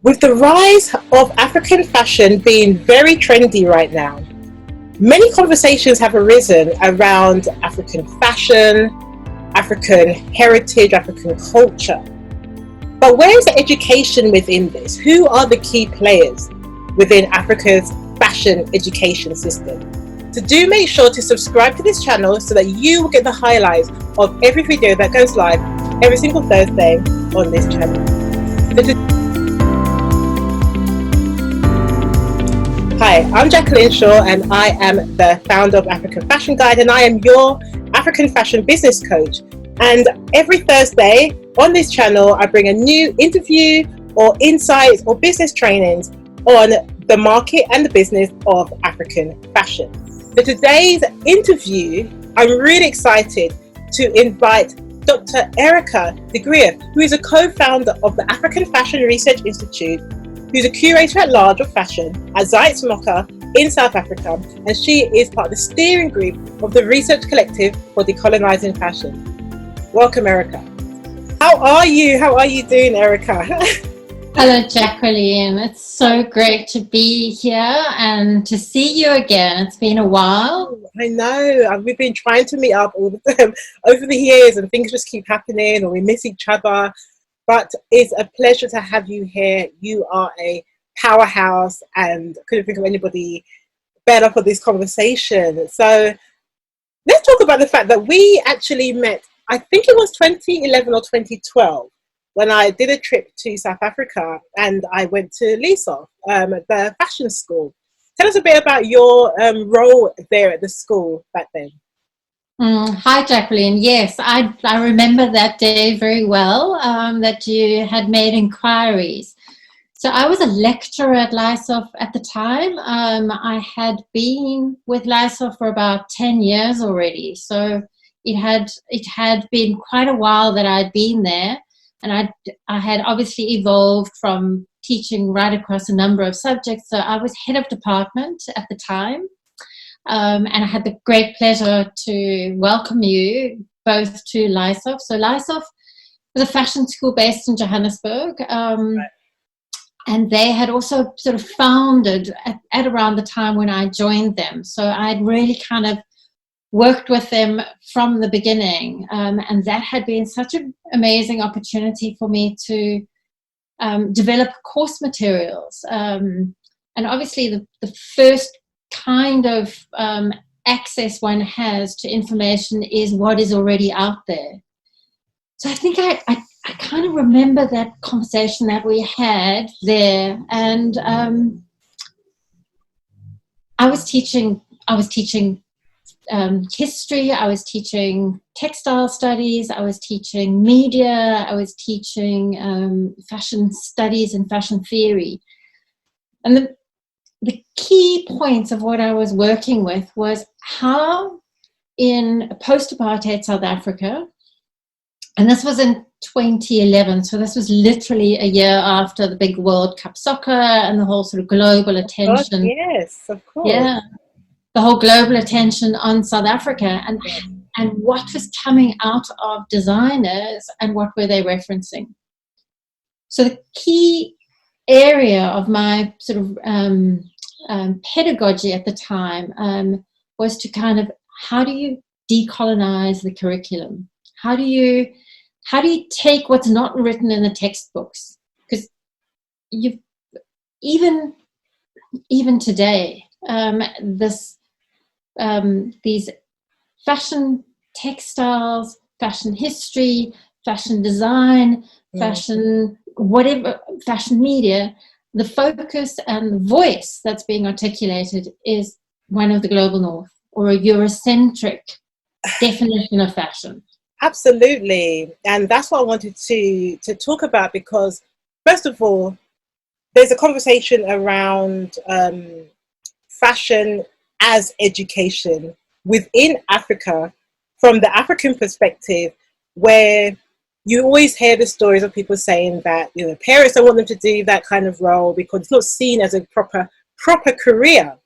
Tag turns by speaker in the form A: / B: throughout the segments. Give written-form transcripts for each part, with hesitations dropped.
A: With the rise of African fashion being very trendy right now, many conversations have arisen around African fashion, African heritage, African culture. But where is the education within this? Who are the key players within Africa's fashion education system? So do make sure to subscribe to this channel so that you will get the highlights of every video that goes live every single Thursday on this channel. Hi, I'm Jacqueline Shaw and I am the founder of African Fashion Guide, and I am your African fashion business coach. And every Thursday on this channel, I bring a new interview or insights or business trainings on the market and the business of African fashion. For today's interview, I'm really excited to invite Dr. Erica de Greef, who is a co-founder of the African Fashion Research Institute, who's a curator at large of fashion at Mocha in South Africa, and she is part of the steering group of the research collective for Decolonizing Fashion. Welcome, Erica. How are you? How are you doing, Erica?
B: Hello, Jacqueline. It's so great to be here and to see you again. It's been a while.
A: I know. We've been trying to meet up all the time over the years, and things just keep happening, or we miss each other. But it's a pleasure to have you here. You are a powerhouse, and I couldn't think of anybody better for this conversation. So let's talk about the fact that we actually met, I think it was 2011 or 2012, when I did a trip to South Africa and I went to Leesof, the fashion school. Tell us a bit about your role there at the school back then.
B: Hi, Jacqueline. Yes, I remember that day very well, that you had made inquiries. So I was a lecturer at Leesof at the time. I had been with Leesof for about 10 years already. So it had been quite a while that I'd been there. And I had obviously evolved from teaching right across a number of subjects. So I was head of department at the time. And I had the great pleasure to welcome you both to Leesof. So Leesof was a fashion school based in Johannesburg. Right. And they had also sort of founded at around the time when I joined them. So I'd really kind of worked with them from the beginning. And that had been such an amazing opportunity for me to develop course materials. And obviously the first kind of access one has to information is what is already out there. So I think I kind of remember that conversation that we had there, and I was teaching history, I was teaching textile studies, I was teaching media, I was teaching fashion studies and fashion theory. And the key points of what I was working with was how in post-apartheid South Africa, and this was in 2011, so this was literally a year after the big World Cup soccer and the whole sort of global attention.
A: Yes, of course.
B: Yeah, the whole global attention on South Africa and what was coming out of designers and what were they referencing. So the key area of my sort of pedagogy at the time was to kind of, how do you decolonize the curriculum? How do you take what's not written in the textbooks? Because even today, these fashion textiles, fashion history, fashion design, fashion whatever, fashion media, the focus and the voice that's being articulated is one of the global north, or a Eurocentric definition of fashion.
A: Absolutely. And that's what I wanted to talk about, because first of all, there's a conversation around fashion as education within Africa from the African perspective, where you always hear the stories of people saying that, you know, parents don't want them to do that kind of role because it's not seen as a proper career.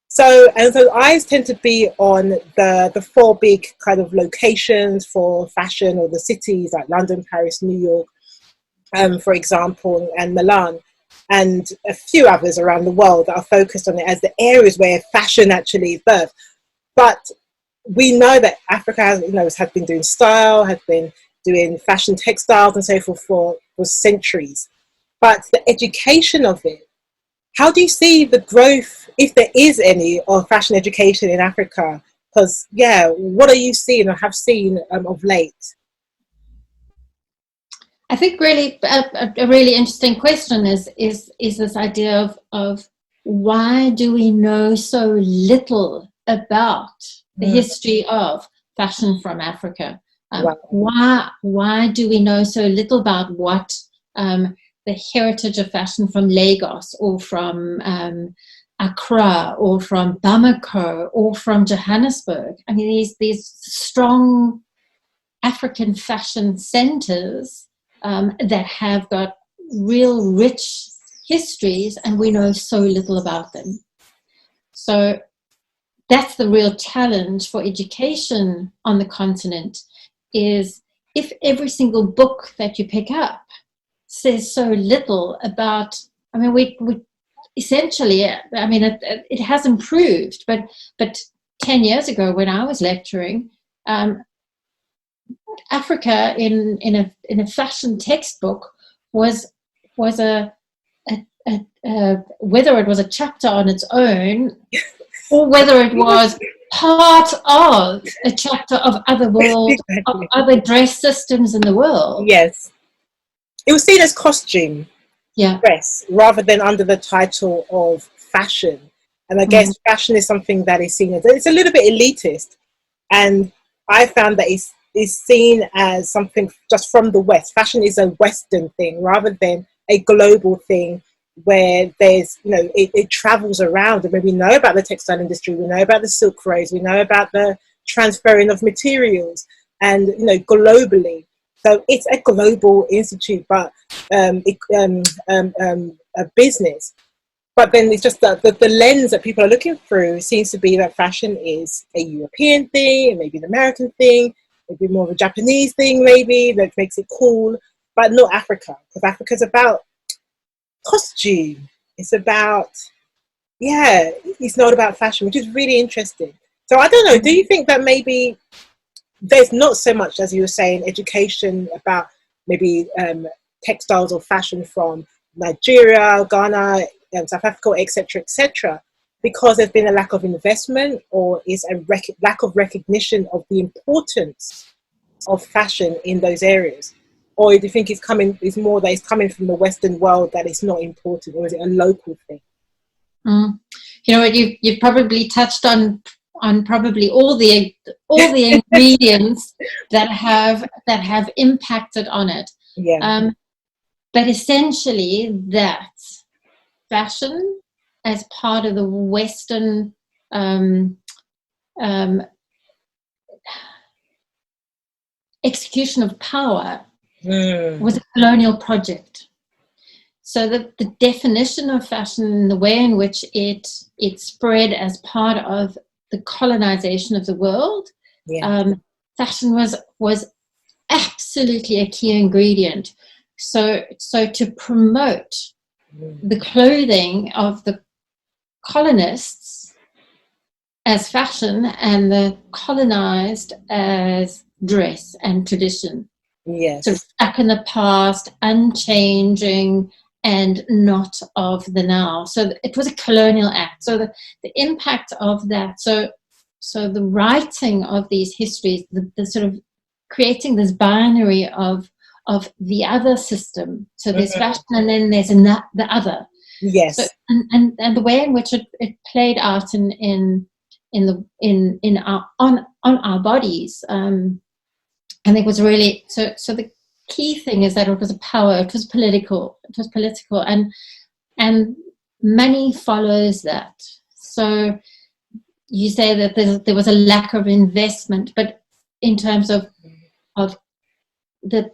A: So eyes tend to be on the four big kind of locations for fashion, or the cities like London, Paris, New York, for example, and Milan. and a few others around the world that are focused on it as the areas where fashion actually is birthed. But we know that Africa has been doing style, has been doing fashion textiles and so forth for centuries. But the education of it, how do you see the growth, if there is any, of fashion education in Africa? Because, what are you seeing or have seen of late?
B: I think really a really interesting question is this idea of why do we know so little about the history of fashion from Africa? Why do we know so little about what the heritage of fashion from Lagos or from Accra or from Bamako or from Johannesburg? I mean, these strong African fashion centers that have got real rich histories, and we know so little about them. So that's the real challenge for education on the continent, is if every single book that you pick up says so little about, I mean, we essentially, I mean, it has improved, but 10 years ago when I was lecturing, Africa in a fashion textbook was a whether it was a chapter on its own or whether it was part of a chapter of other world, of other dress systems in the world.
A: Yes, it was seen as costume dress rather than under the title of fashion. And I guess fashion is something that is seen as, it's a little bit elitist, and I found that it's seen as something just from the West. Fashion is a Western thing rather than a global thing where there's, it travels around. And when we know about the textile industry, we know about the Silk Roads, we know about the transferring of materials and, globally. So it's a global institute, but a business. But then it's just the lens that people are looking through seems to be that fashion is a European thing, and maybe an American thing, maybe more of a Japanese thing, maybe, that makes it cool, but not Africa. Because Africa's about costume. It's about, it's not about fashion, which is really interesting. So I don't know, do you think that maybe there's not so much, as you were saying, education about maybe textiles or fashion from Nigeria, Ghana, South Africa, etc., because there's been a lack of investment, or is a lack of recognition of the importance of fashion in those areas? Or do you think it's more that it's coming from the Western world, that it's not important, or is it a local thing?
B: You've probably touched on probably all the ingredients that have impacted on it. But essentially, that fashion as part of the Western execution of power was a colonial project. So the definition of fashion and the way in which it spread as part of the colonization of the world, fashion was absolutely a key ingredient. So to promote the clothing of the colonists as fashion and the colonized as dress and tradition. Sort of stuck in the past, unchanging, and not of the now. So it was a colonial act. So the impact of that, so the writing of these histories, the sort of creating this binary of the other system. So there's fashion, and then there's the other.
A: Yes.
B: So, and the way in which it played out on our bodies, I think was really so. The key thing is that it was a power. It was political. And money follows that. So you say that there was a lack of investment, but in terms of the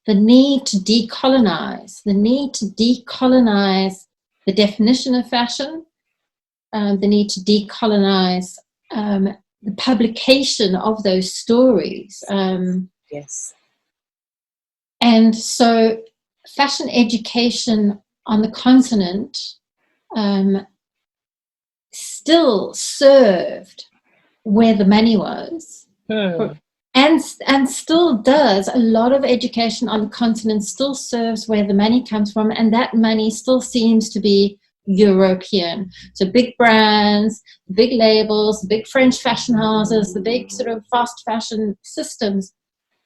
B: need to decolonize, the definition of fashion, the need to decolonize the publication of those stories.
A: Yes.
B: And so fashion education on the continent still served where the money was, and still does. A lot of education on the continent still serves where the money comes from, and that money still seems to be European. So big brands, big labels, big French fashion houses, the big sort of fast fashion systems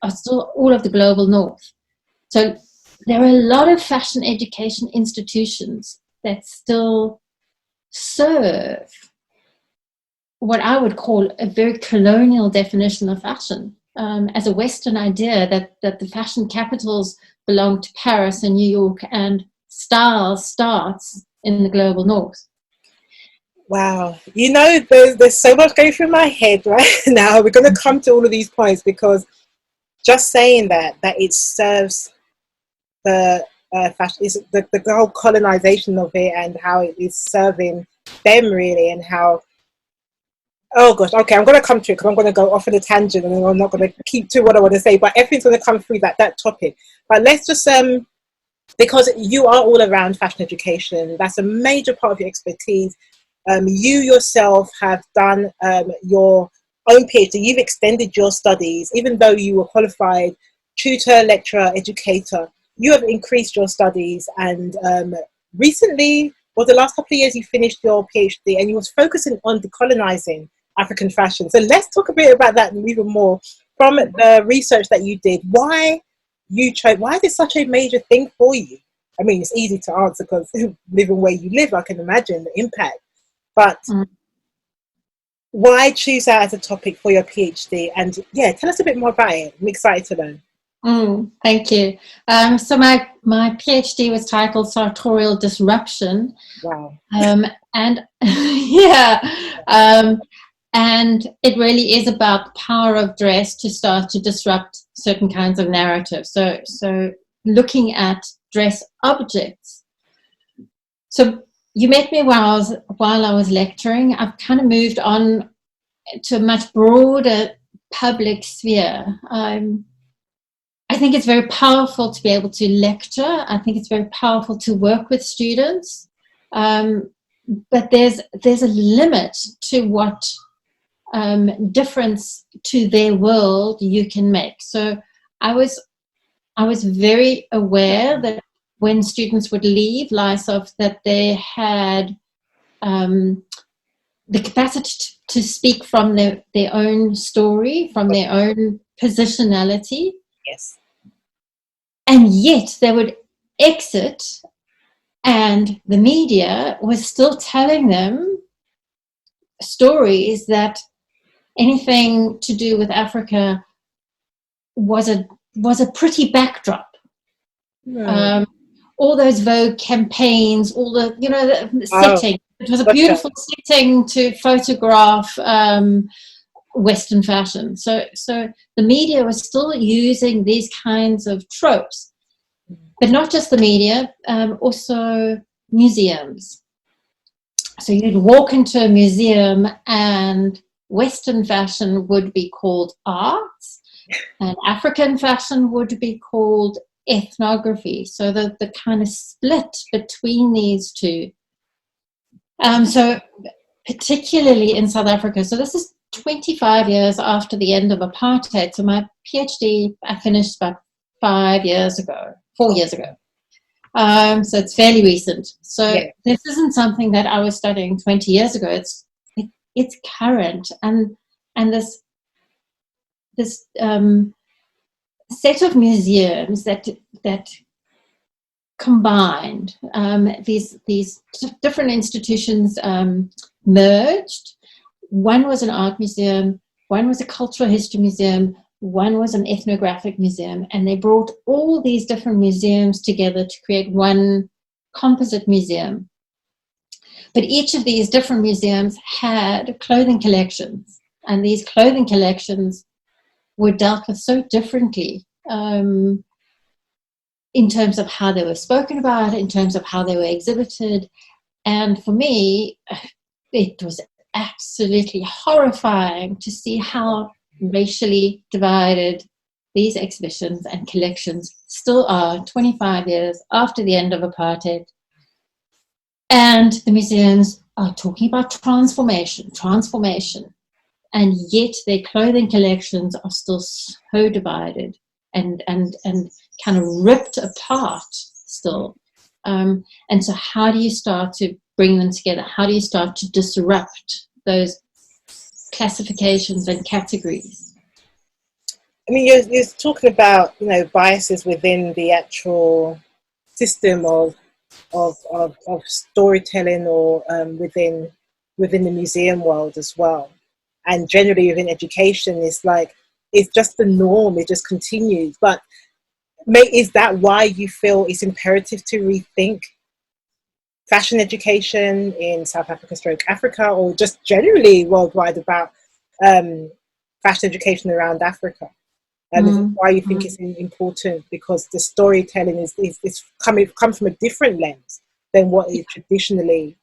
B: are still all of the global north. So there are a lot of fashion education institutions that still serve what I would call a very colonial definition of fashion, as a Western idea that the fashion capitals belong to Paris and New York, and style starts in the global north.
A: Wow. You know, there's so much going through my head right now. We're going to come to all of these points, because just saying that it serves the fashion, is the whole colonization of it, and how it is serving them really, and how, oh gosh, okay, I'm going to come to it, because I'm going to go off on a tangent, and I'm not going to keep to what I want to say, but everything's going to come through that topic. But let's just, because you are all around fashion education, that's a major part of your expertise. You yourself have done your own PhD. You've extended your studies, even though you were qualified tutor, lecturer, educator. You have increased your studies, and recently, or the last couple of years, you finished your PhD, and you was focusing on decolonizing African fashion. So let's talk a bit about that even more. From the research that you did, why you chose? Why is it such a major thing for you? I mean, it's easy to answer because living where you live, I can imagine the impact. But why choose that as a topic for your PhD? And yeah, tell us a bit more about it. I'm excited to learn.
B: Thank you. So my PhD was titled Sartorial Disruption.
A: Wow.
B: And yeah, and it really is about the power of dress to start to disrupt certain kinds of narratives. So looking at dress objects. So you met me while I was lecturing. I've kind of moved on to a much broader public sphere. I think it's very powerful to be able to lecture. I think it's very powerful to work with students. But there's a limit to what difference to their world you can make. So I was very aware that when students would leave LISOF, that they had the capacity to speak from their own story, from their own positionality.
A: Yes.
B: And yet they would exit, and the media was still telling them stories that anything to do with Africa was a pretty backdrop. All those Vogue campaigns, all the the setting. It was a beautiful setting to photograph Western fashion. So the media was still using these kinds of tropes, but not just the media, also museums. So you'd walk into a museum and Western fashion would be called arts, and African fashion would be called ethnography. So the kind of split between these two. So particularly in South Africa, so this is 25 years after the end of apartheid. So my PhD I finished about 4 years ago. So it's fairly recent. So This isn't something that I was studying 20 years ago. It's current, and this set of museums that combined these different institutions merged. One was an art museum, one was a cultural history museum, one was an ethnographic museum, and they brought all these different museums together to create one composite museum. But each of these different museums had clothing collections, and these clothing collections were dealt with so differently in terms of how they were spoken about, in terms of how they were exhibited. And for me, it was absolutely horrifying to see how racially divided these exhibitions and collections still are 25 years after the end of apartheid. And the museums are talking about transformation, and yet their clothing collections are still so divided and kind of ripped apart still. And so how do you start to bring them together? How do you start to disrupt those classifications and categories?
A: I mean, you're talking about, you know, biases within the actual system of storytelling, or within the museum world as well, and generally within education. It's just the norm. It just continues. But is that why you feel it's imperative to rethink fashion education in South Africa / Africa, or just generally worldwide about fashion education around Africa? Is why you think it's important? Because the storytelling is comes from a different lens than what is traditionally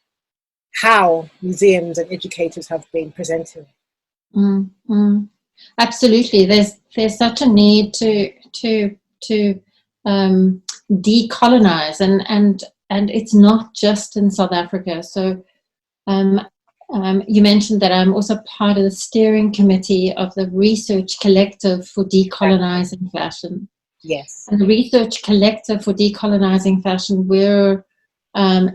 A: how museums and educators have been presenting.
B: Absolutely, there's such a need to decolonize, and it's not just in South Africa. So you mentioned that I'm also part of the steering committee of the Research Collective for Decolonizing Fashion.
A: Yes.
B: And the Research Collective for Decolonizing Fashion, we're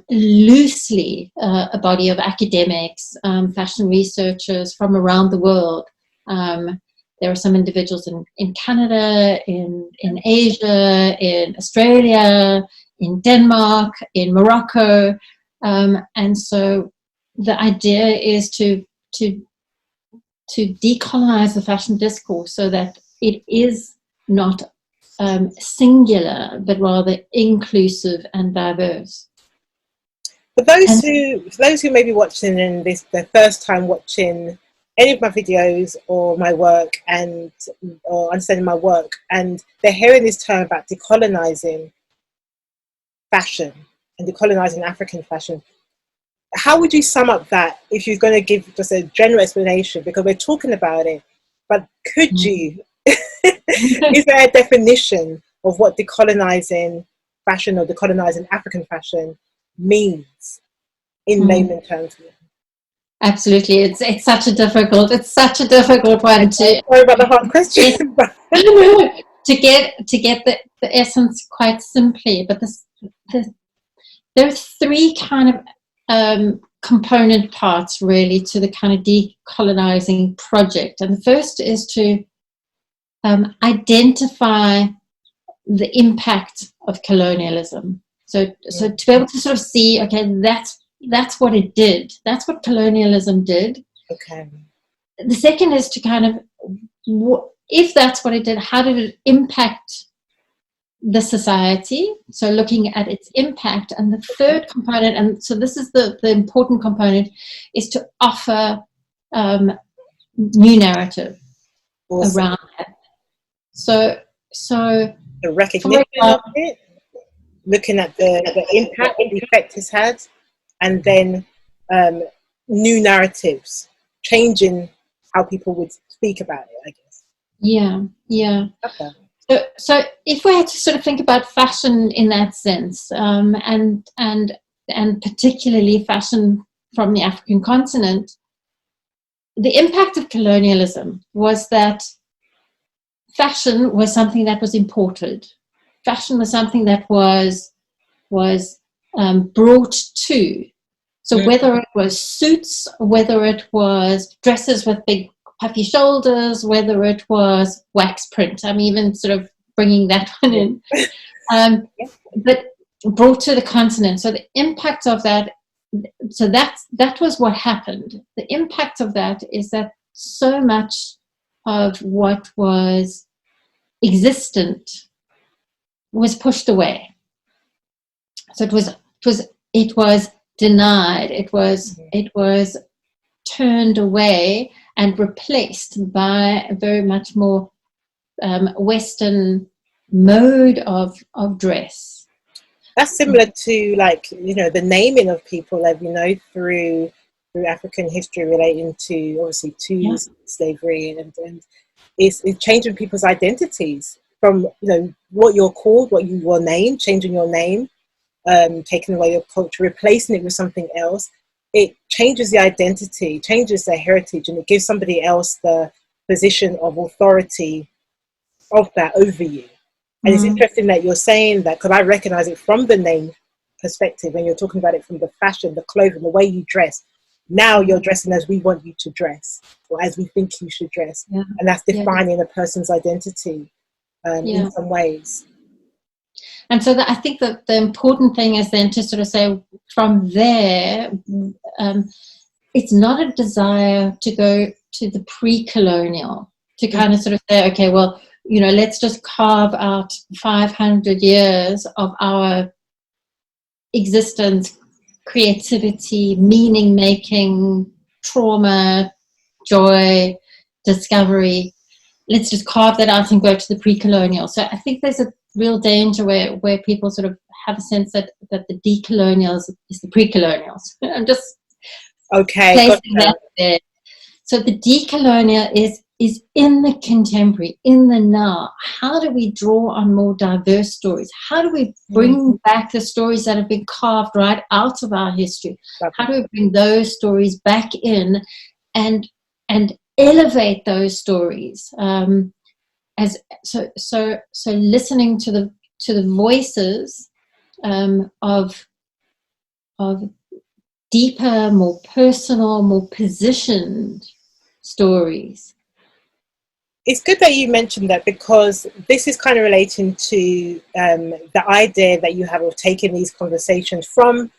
B: loosely a body of academics, fashion researchers from around the world. There are some individuals in Canada, in Asia, in Australia, in Denmark, in Morocco, and so the idea is to decolonize the fashion discourse so that it is not singular, but rather inclusive and diverse.
A: For those who may be watching their first time watching any of my videos or my work, or understanding my work, and they're hearing this term about decolonizing fashion and decolonizing African fashion, how would you sum up that if you're going to give just a general explanation? Because we're talking about it, but could you, is there a definition of what decolonizing fashion or decolonizing African fashion means in layman terms?
B: Absolutely, it's such a difficult one to.
A: Sorry about the hard question.
B: to get the essence quite simply, but there are three kind of component parts really to the kind of decolonizing project, and the first is to identify the impact of colonialism. So to be able to sort of see, okay, that's what it did. That's what colonialism did.
A: Okay.
B: The second is to kind of, if that's what it did, how did it impact the society? So looking at its impact. And the third component, and so this is the important component, is to offer new narrative around that. So
A: the recognition of it, looking at the impact, the effect it's had, and then new narratives, changing how people would speak about it, I guess.
B: Yeah.
A: Okay.
B: So if we had to sort of think about fashion in that sense, and particularly fashion from the African continent, the impact of colonialism was that fashion was something that was imported. Fashion was something that was brought to. So whether it was suits, whether it was dresses with big puffy shoulders, whether it was wax print, I'm even sort of bringing that one in, but brought to the continent. So the impact of that, so that was what happened. The impact of that is that so much of what was existent was pushed away. So it was denied. It was turned away and replaced by a very much more Western mode of dress.
A: That's similar to, like, you know, the naming of people, like, you know, through African history relating to, obviously, to slavery, and it's changing people's identities from, you know, what you're called, what you were named, changing your name, taking away your culture, replacing it with something else, it changes the identity, changes their heritage, and it gives somebody else the position of authority of that over you. And it's interesting that you're saying that, because I recognize it from the name perspective when you're talking about it from the fashion, the clothing, the way you dress. Now you're dressing as we want you to dress, or as we think you should dress.
B: Yeah.
A: And that's defining a person's identity in some ways.
B: And so I think that the important thing is then to sort of say from there, it's not a desire to go to the pre-colonial, to kind of sort of say, okay, well, you know, let's just carve out 500 years of our existence, creativity, meaning making, trauma, joy, discovery. Let's just carve that out and go to the pre-colonial. So I think there's a real danger where people sort of have a sense that the decolonials is the pre-colonials. I'm just placing that there. So the decolonial is in the contemporary, in the now. How do we draw on more diverse stories? How do we bring back the stories that have been carved right out of our history? How do we bring those stories back in and elevate those stories? So listening to the voices of deeper, more personal, more positioned stories.
A: It's good that you mentioned that, because this is kind of relating to the idea that you have of taking these conversations from,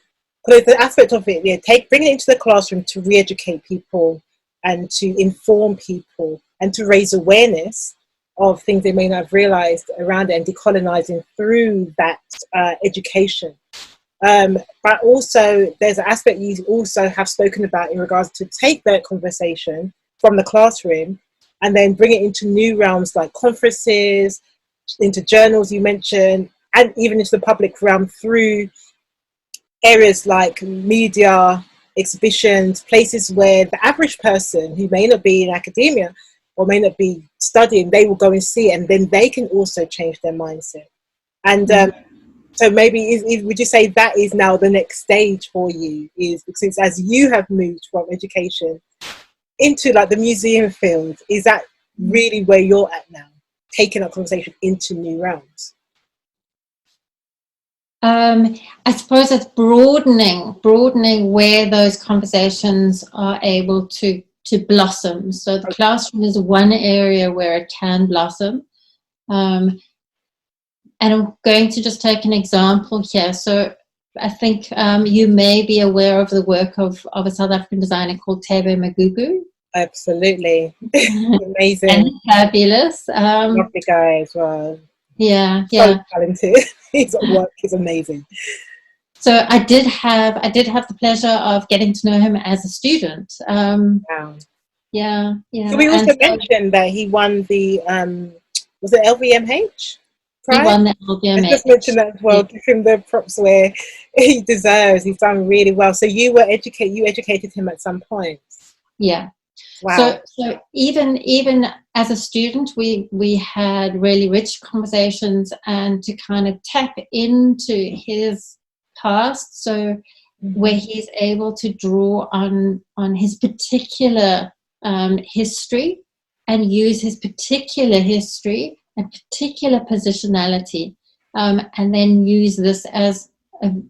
A: because the aspect of it, bring it into the classroom to re-educate people and to inform people and to raise awareness of things they may not have realized around it, and decolonizing through that education. But also there's an aspect you also have spoken about in regards to take that conversation from the classroom and then bring it into new realms like conferences, into journals you mentioned, and even into the public realm through areas like media, exhibitions, places where the average person who may not be in academia or may not be studying, they will go and see it, and then they can also change their mindset. And so maybe would you say that is now the next stage for you, is because as you have moved from education into like the museum field, is that really where you're at now, taking that conversation into new realms?
B: I suppose it's broadening where those conversations are able to blossom. So the classroom is one area where it can blossom. And I'm going to just take an example here. So I think you may be aware of the work of a South African designer called Thebe Magugu.
A: Absolutely. Amazing.
B: And fabulous.
A: Lovely guy as well.
B: Yeah.
A: So talented. His work is amazing.
B: So I did have the pleasure of getting to know him as a student.
A: Wow.
B: Yeah.
A: So we also mentioned that he won the was it LVMH? Prize?
B: He won the LVMH.
A: I just mentioned that as well. Give him the props where he deserves. He's done really well. So you educated him at some point.
B: Yeah.
A: Wow.
B: So even as a student, we had really rich conversations, and to kind of tap into his past, so where he's able to draw on his particular history and use his particular history and particular positionality, and then use this as the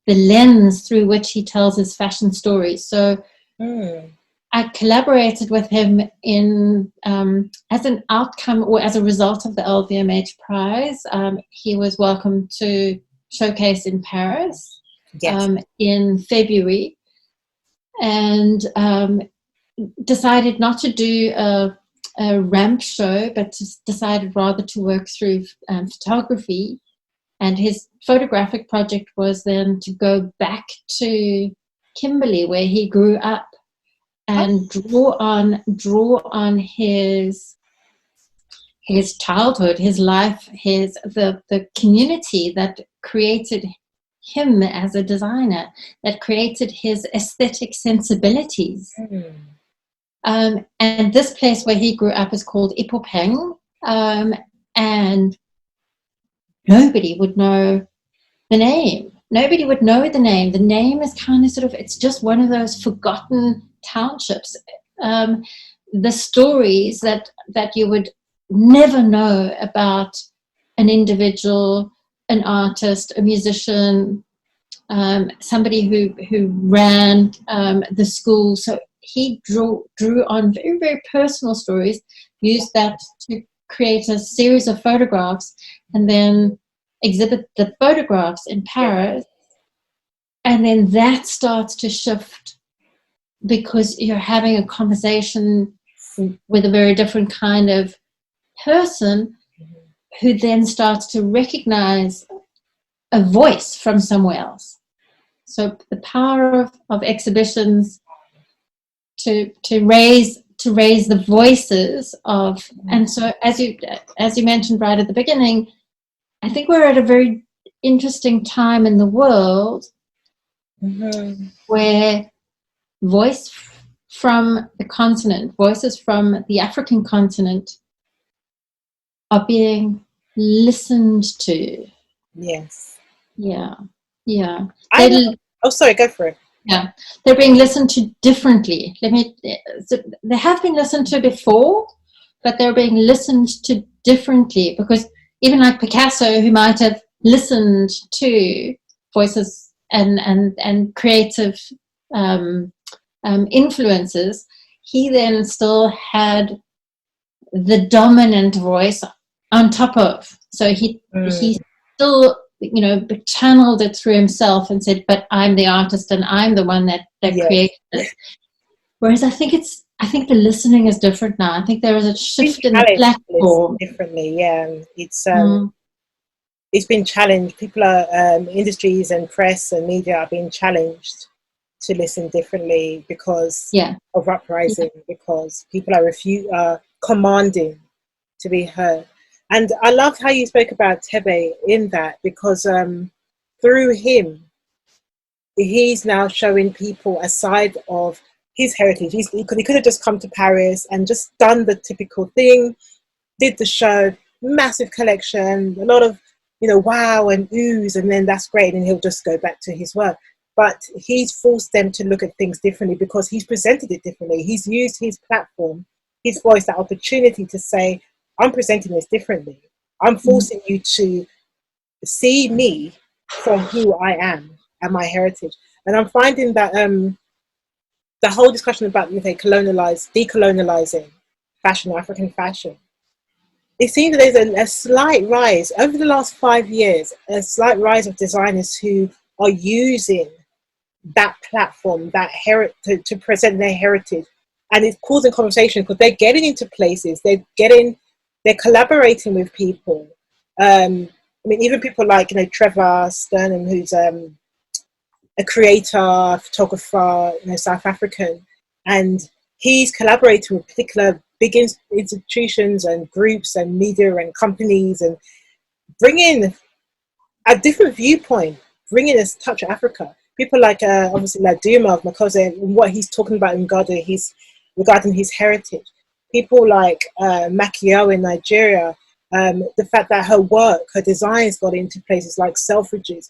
B: lens through which he tells his fashion stories. So I collaborated with him in as an outcome or as a result of the LVMH prize. He was welcome to showcase in Paris in February, and decided not to do a ramp show, but decided rather to work through photography. And his photographic project was then to go back to Kimberley, where he grew up, and draw on his childhood, his life, the community that created him as a designer, that created his aesthetic sensibilities. And this place where he grew up is called Ipopeng, and nobody would know the name. Nobody would know the name. The name is kind of sort of, it's just one of those forgotten townships. The stories that you would never know about an individual, an artist, a musician, somebody who ran the school. So he drew on very, very personal stories, used that to create a series of photographs, and then exhibit the photographs in Paris. And then that starts to shift because you're having a conversation with a very different kind of person who then starts to recognize a voice from somewhere else. So the power of exhibitions to raise the voices of, and so as you mentioned right at the beginning, I think we're at a very interesting time in the world where voices from the continent, voices from the African continent are being listened to.
A: Yes.
B: Yeah. Yeah.
A: Sorry, go for it.
B: Yeah, they're being listened to differently. So they have been listened to before, but they're being listened to differently, because even like Picasso, who might have listened to voices and creative influences, he then still had the dominant voice on top of. So he still, channeled it through himself and said, but I'm the artist and I'm the one that created it. Whereas I think the listening is different now. I think there is a shift in the platform.
A: Differently, yeah. It's been challenged. People are, industries and press and media are being challenged to listen differently because of uprising, because people are commanding to be heard. And I loved how you spoke about Tebe in that, because through him, he's now showing people a side of his heritage. He could have just come to Paris and just done the typical thing, did the show, massive collection, a lot of, wow and oohs, and then that's great, and he'll just go back to his work. But he's forced them to look at things differently because he's presented it differently. He's used his platform, his voice, that opportunity to say, I'm presenting this differently. I'm forcing you to see me for who I am and my heritage. And I'm finding that the whole discussion about decolonizing fashion, African fashion, it seems that there's a slight rise over the last 5 years, a slight rise of designers who are using that platform, to present their heritage. And it's causing conversation because they're getting into places, they're collaborating with people. Even people like, Trevor Sternum, who's a creator, photographer, South African, and he's collaborating with particular big institutions and groups and media and companies, and bringing a different viewpoint, bringing a touch of Africa. People like, obviously, like Duma of Makoze, what he's talking about in regarding his heritage. People like Makio in Nigeria, the fact that her designs got into places like Selfridges.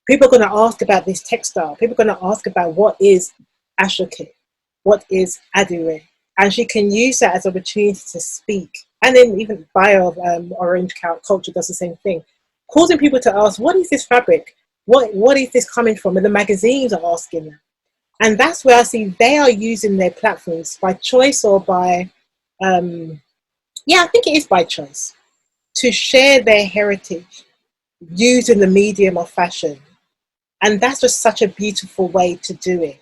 A: People are going to ask about this textile. People are going to ask about what is Ashoke, what is Adire. And she can use that as an opportunity to speak. And then even Bio of Orange Culture does the same thing, causing people to ask, what is this fabric? What is this coming from? And the magazines are asking them. And that's where I see they are using their platforms by choice or by, I think it is by choice, to share their heritage using the medium of fashion. And that's just such a beautiful way to do it.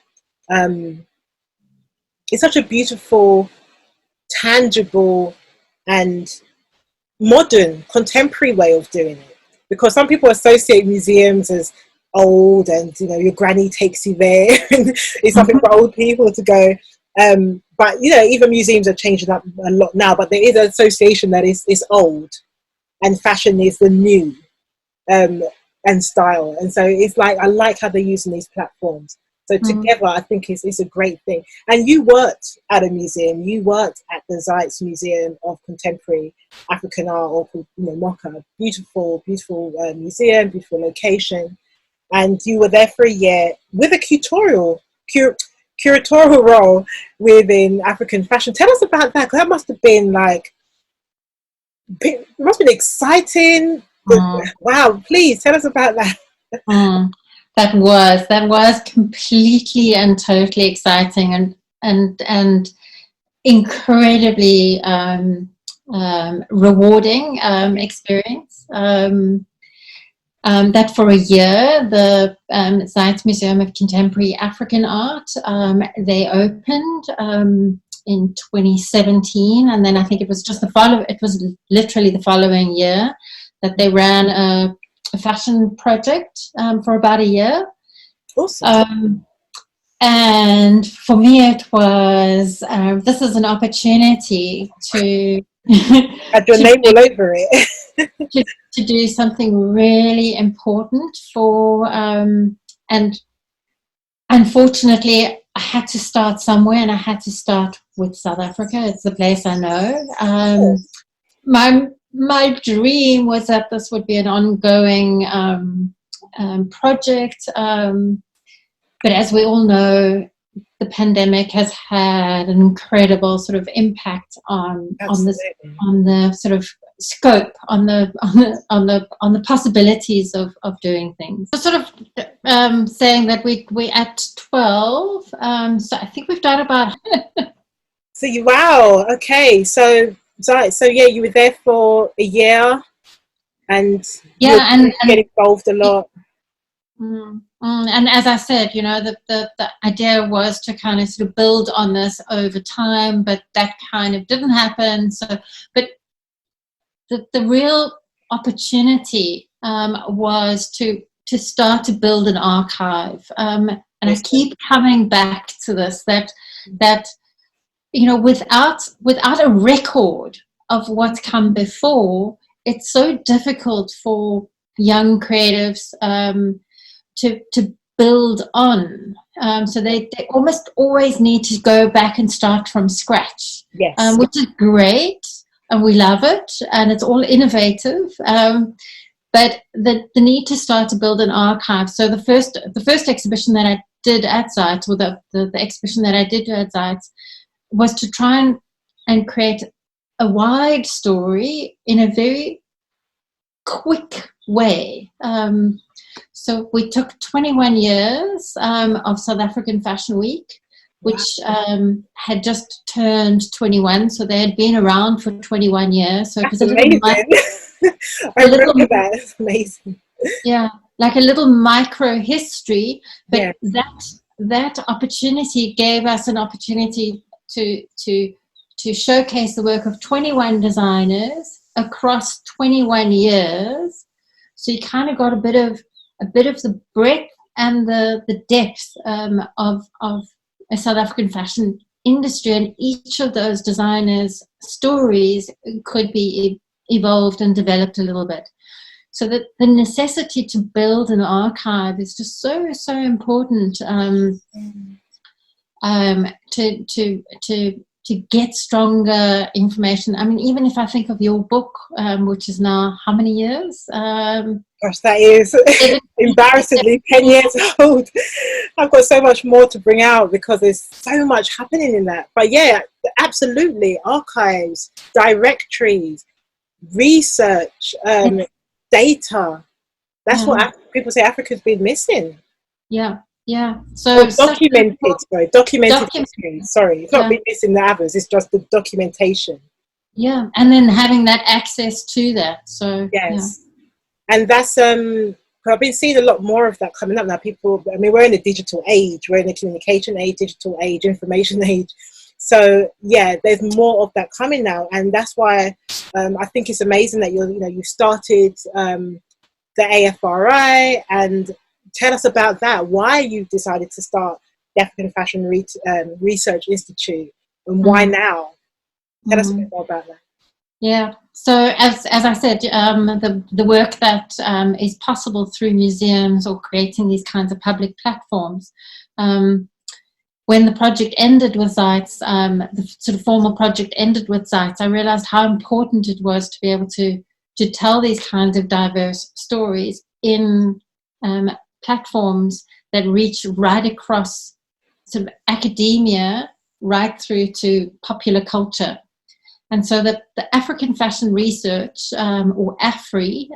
A: It's such a beautiful, tangible, and modern, contemporary way of doing it. Because some people associate museums as old and, your granny takes you there. And it's something for old people to go. But, even museums are changing up a lot now. But there is an association that is old and fashion is the new. And style. And so it's like, I like how they're using these platforms So together, I think it's a great thing. And you worked at a museum. You worked at the Zeitz Museum of Contemporary African Art, or called, MOCA. Beautiful, beautiful museum, beautiful location. And you were there for a year with a curatorial role within African fashion. Tell us about that, because that must have been it must have been exciting. Wow, please tell us about that.
B: That was completely and totally exciting and incredibly rewarding experience. That for a year, the Zeitz Museum of Contemporary African Art, they opened in 2017, and then I think it was literally the following year that they ran a fashion project for about a year.
A: Awesome.
B: And for me, it was this is an opportunity to
A: had your name all over it.
B: to do something really important for and unfortunately I had to start somewhere, and I had to start with South Africa. It's the place I know. My dream was that this would be an ongoing project, but as we all know, the pandemic has had an incredible sort of impact on the sort of scope, on the possibilities of doing things. So sort of saying that we at 12, so I think we've done about.
A: Wow. Okay. So yeah, you were there for a year, and
B: and
A: get involved a lot.
B: And as I said, the idea was to kind of sort of build on this over time, but that kind of didn't happen. So, but the real opportunity was to start to build an archive, and I keep coming back to this that without a record of what's come before, it's so difficult for young creatives to build on. So they almost always need to go back and start from scratch, which is great, and we love it, and it's all innovative. But the need to start to build an archive. So the first exhibition that I did at Zeitz, or the exhibition that I did at Zeitz, was to try and create a wide story in a very quick way. So we took 21 years of South African Fashion Week, which had just turned 21, so they had been around for 21 years. So it was amazing. I
A: remember that. It's amazing.
B: Yeah, like a little micro history, but that opportunity gave us an opportunity to showcase the work of 21 designers across 21 years. So you kind of got a bit of the breadth and the depth of a South African fashion industry, and each of those designers' stories could be evolved and developed a little bit. So that the necessity to build an archive is just so important to get stronger information. I mean, even if I think of your book, which is now how many years?
A: Gosh, that is embarrassingly 10 years old. I've got so much more to bring out because there's so much happening in that. But yeah, absolutely, archives, directories, research, data. That's what people say Africa's been missing.
B: Yeah. So
A: documented history. Sorry, it's not been missing the others. It's just the documentation.
B: Yeah, and then having that access to that. So
A: yes, and that's I've been seeing a lot more of that coming up now. People, I mean, we're in a digital age. We're in a communication age, digital age, information age. So yeah, there's more of that coming now, and that's why I think it's amazing that you started the AFRI. And tell us about that. Why you decided to start the African Fashion Research Institute, and why now? Tell us a bit more about that.
B: Yeah. So as I said, the work that is possible through museums or creating these kinds of public platforms. When the project ended with Zeitz, the sort of formal project ended with Zeitz, I realized how important it was to be able to tell these kinds of diverse stories in platforms that reach right across sort of academia right through to popular culture. And so the African Fashion Research, or AFRI,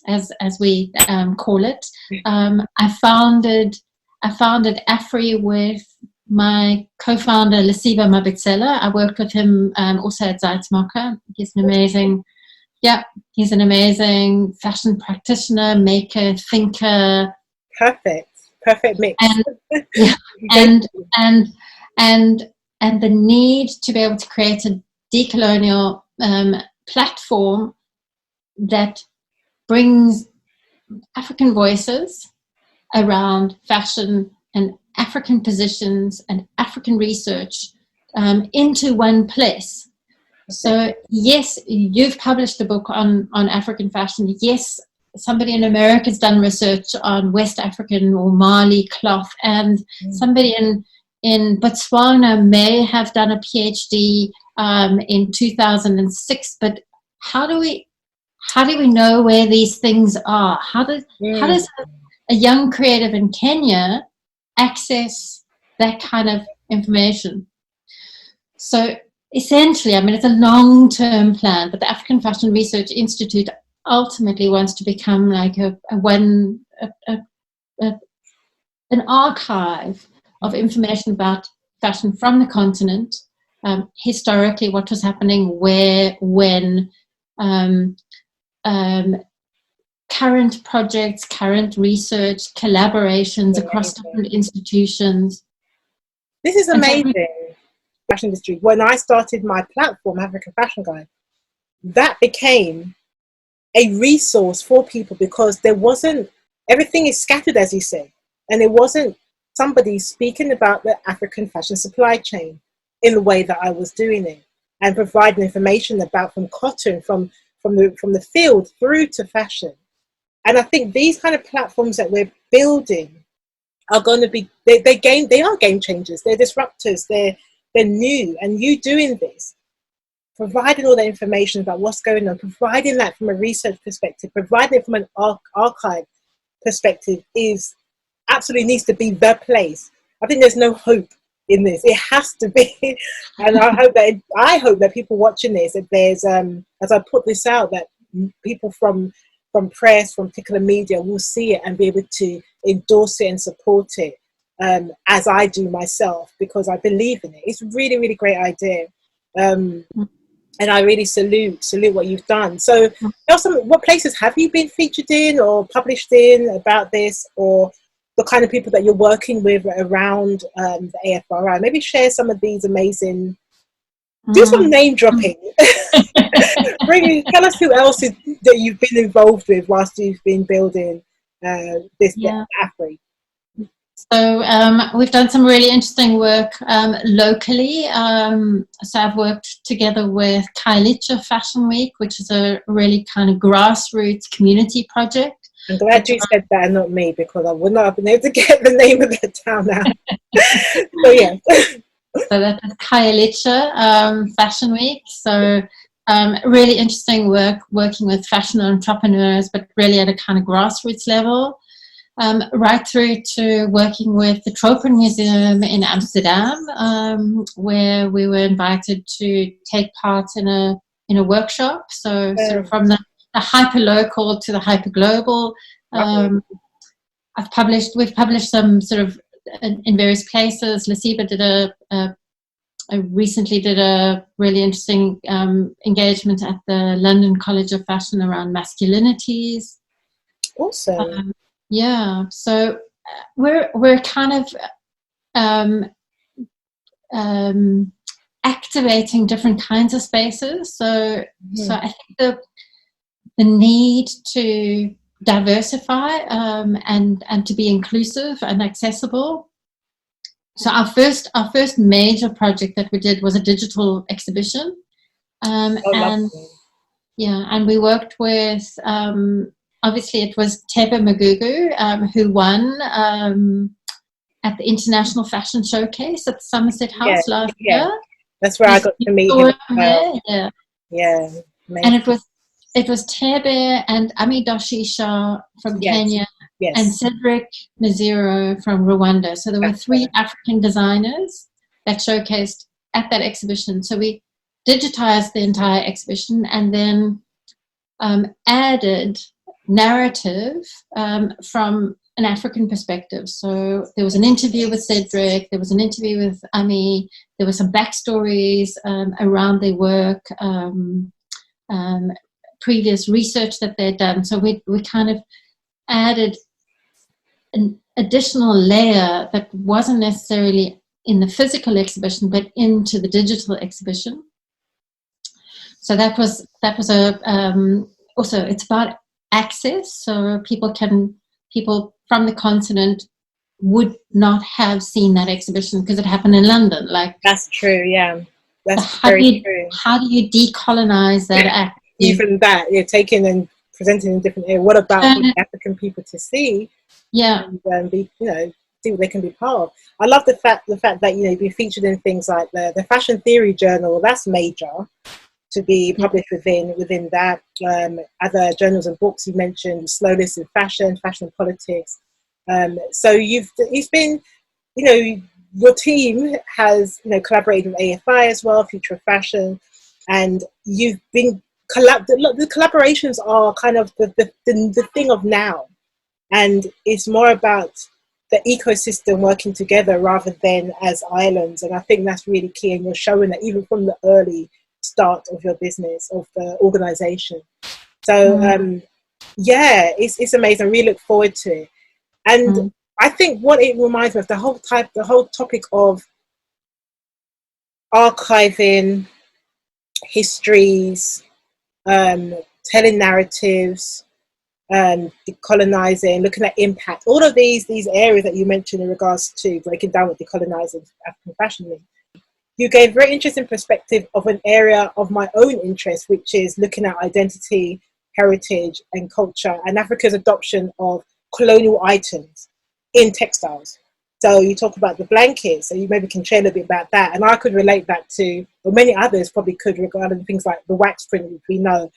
B: as we call it, I founded AFRI with my co-founder Lesiba Mabitsela. I worked with him also at Zeitz. He's an amazing fashion practitioner, maker, thinker.
A: Perfect mix.
B: And the need to be able to create a decolonial platform that brings African voices around fashion and African positions and African research into one place. So yes, you've published a book on African fashion. Yes, somebody in America has done research on West African or Mali cloth, and somebody in Botswana may have done a PhD in 2006. But how do we know where these things are? How does a young creative in Kenya access that kind of information? So essentially, I mean, it's a long-term plan, but the African Fashion Research Institute ultimately wants to become like an archive of information about fashion from the continent, historically, what was happening, where, when, current projects, current research, collaborations across different institutions.
A: This is amazing. Fashion industry. When I started my platform, African Fashion Guide, that became a resource for people because there wasn't, everything is scattered, as you say, and there wasn't somebody speaking about the African fashion supply chain in the way that I was doing it and providing information about from cotton, from the field through to fashion. And I think these kind of platforms that we're building are going to be, they are game changers, they're disruptors, they're new. And you doing this, providing all the information about what's going on, providing that from a research perspective, providing it from an archive perspective is absolutely needs to be the place. I think there's no hope in this. It has to be. And I hope that people watching this, that there's, as I put this out, that people from press, from particular media will see it and be able to endorse it and support it, as I do myself, because I believe in it. It's a really, really great idea. And I really salute what you've done. So what places have you been featured in or published in about this, or the kind of people that you're working with around the AFRI? Maybe share some of these amazing, do some name dropping. Tell us who else that you've been involved with whilst you've been building this AFRI.
B: So we've done some really interesting work locally. So I've worked together with Khayelitsha Fashion Week, which is a really kind of grassroots community project.
A: I'm glad you said that and not me, because I would not have been able to get the name of the town out. So yeah.
B: So that is Khayelitsha Fashion Week. So really interesting work working with fashion entrepreneurs, but really at a kind of grassroots level. Right through to working with the Tropen Museum in Amsterdam, where we were invited to take part in a workshop. So sort of from the hyper-local to the hyper-global. We've published some sort of in various places. Lesiba recently did a really interesting engagement at the London College of Fashion around masculinities.
A: Awesome.
B: Yeah, so we're kind of activating different kinds of spaces. So I think the need to diversify and to be inclusive and accessible. So our first major project that we did was a digital exhibition And
A: lovely.
B: yeah, and we worked with, obviously it was Tebe Magugu, who won at the International Fashion Showcase at Somerset House last year.
A: That's where I got to meet him.
B: Yeah. And it was Tebe and Amidoshi Shah from Kenya and Cedric Mizero from Rwanda. So there were three African designers that showcased at that exhibition. So we digitized the entire exhibition and then added narrative from an African perspective. So there was an interview with Cedric, there was an interview with Ami, there were some backstories around their work, previous research that they'd done. So we kind of added an additional layer that wasn't necessarily in the physical exhibition, but into the digital exhibition. So that was also, it's about access. So people from the continent would not have seen that exhibition because it happened in London. Like, that's
A: true. Yeah, that's very true.
B: How do you decolonize that act?
A: Even that, you're taking and presenting in different areas. What about African people to see?
B: Yeah,
A: and be, see what they can be part of. I love the fact that you've been featured in things like the Fashion Theory Journal. That's major to be published within that. Other journals and books you mentioned, Slow List in Fashion and Politics. So it's been, your team has collaborated with AFRI as well, Future of Fashion, and you've been the collaborations are kind of the thing of now, and it's more about the ecosystem working together rather than as islands. And I think that's really key, and you're showing that even from the early start of your business, of the organization. So it's amazing. I really look forward to it. And I think what it reminds me of, the whole topic of archiving histories, telling narratives, decolonizing, looking at impact, all of these areas that you mentioned in regards to breaking down with decolonizing African fashion week. You gave very interesting perspective of an area of my own interest, which is looking at identity, heritage and culture, and Africa's adoption of colonial items in textiles. So you talk about the blankets, so you maybe can share a little bit about that. And I could relate that to, or many others probably could, regarding things like the wax print, which we know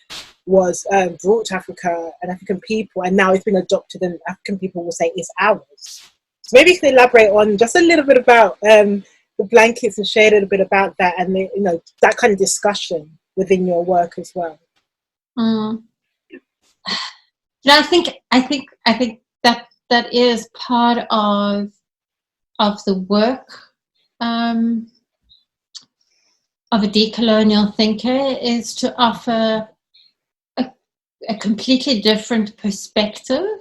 A: was brought to Africa and African people, and now it's been adopted and African people will say it's ours. So maybe you can elaborate on just a little bit about the blankets and share a little bit about that, and that kind of discussion within your work as well.
B: I think that is part of the work of a decolonial thinker, is to offer a completely different perspective.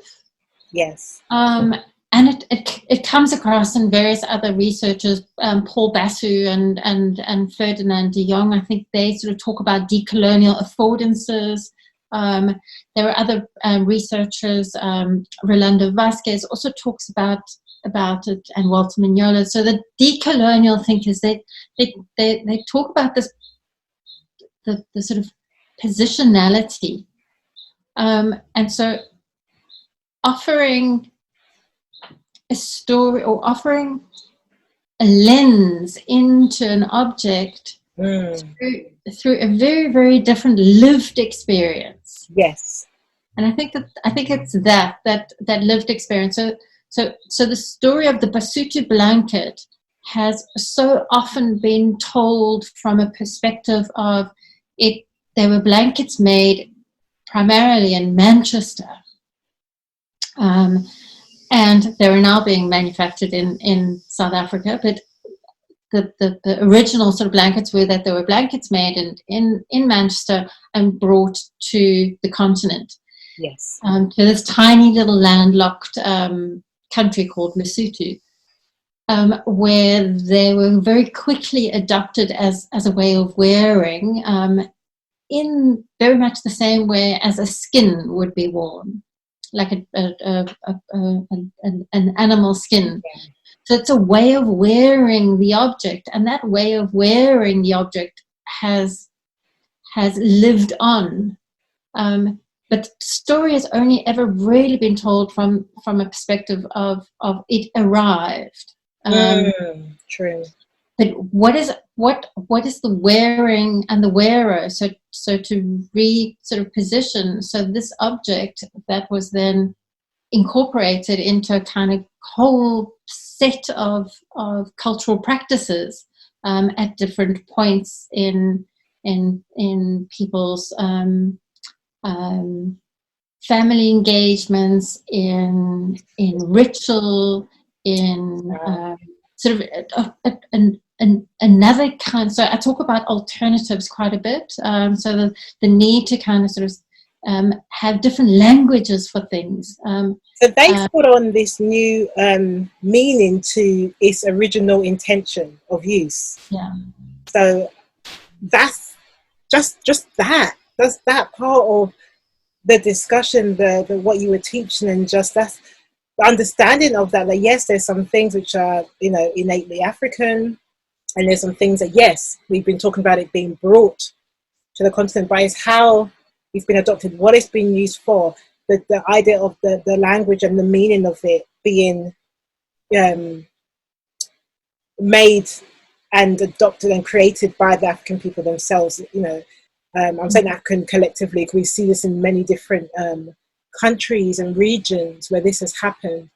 A: Yes.
B: And it comes across in various other researchers, Paul Basu and Ferdinand de Jong. I think they sort of talk about decolonial affordances. There are other researchers, Rolando Vasquez also talks about it, and Walter Mignola. So the decolonial thinkers, they talk about this, the sort of positionality, and so offering a story or offering a lens into an object through a very, very different lived experience.
A: Yes.
B: And I think it's that lived experience. So the story of the Basutu blanket has so often been told from a perspective of it. There were blankets made primarily in Manchester, and they are now being manufactured in South Africa. But the original sort of blankets were that there were blankets made in Manchester and brought to the continent.
A: Yes.
B: To this tiny little landlocked country called Lesotho, where they were very quickly adopted as a way of wearing, in very much the same way as a skin would be worn, like an animal skin.
A: Yeah.
B: So it's a way of wearing the object, and that way of wearing the object has has lived on. But the story has only ever really been told from a perspective of it arrived.
A: True.
B: But what is the wearing and the wearer? So to sort of position. So this object that was then incorporated into a kind of whole set of cultural practices at different points in people's family engagements, in ritual, in sort of another kind. So I talk about alternatives quite a bit. So the need to kind of sort of have different languages for things.
A: So they put on this new meaning to its original intention of use.
B: Yeah.
A: So that's just that. That's that part of the discussion, the what you were teaching, and just that's the understanding of that. That yes, there's some things which are innately African, and there's some things that yes, we've been talking about it being brought to the continent, but it's how it's been adopted, what it's been used for, the idea of the language and the meaning of it being made and adopted and created by the African people themselves. I'm saying African collectively because we see this in many different countries and regions where this has happened.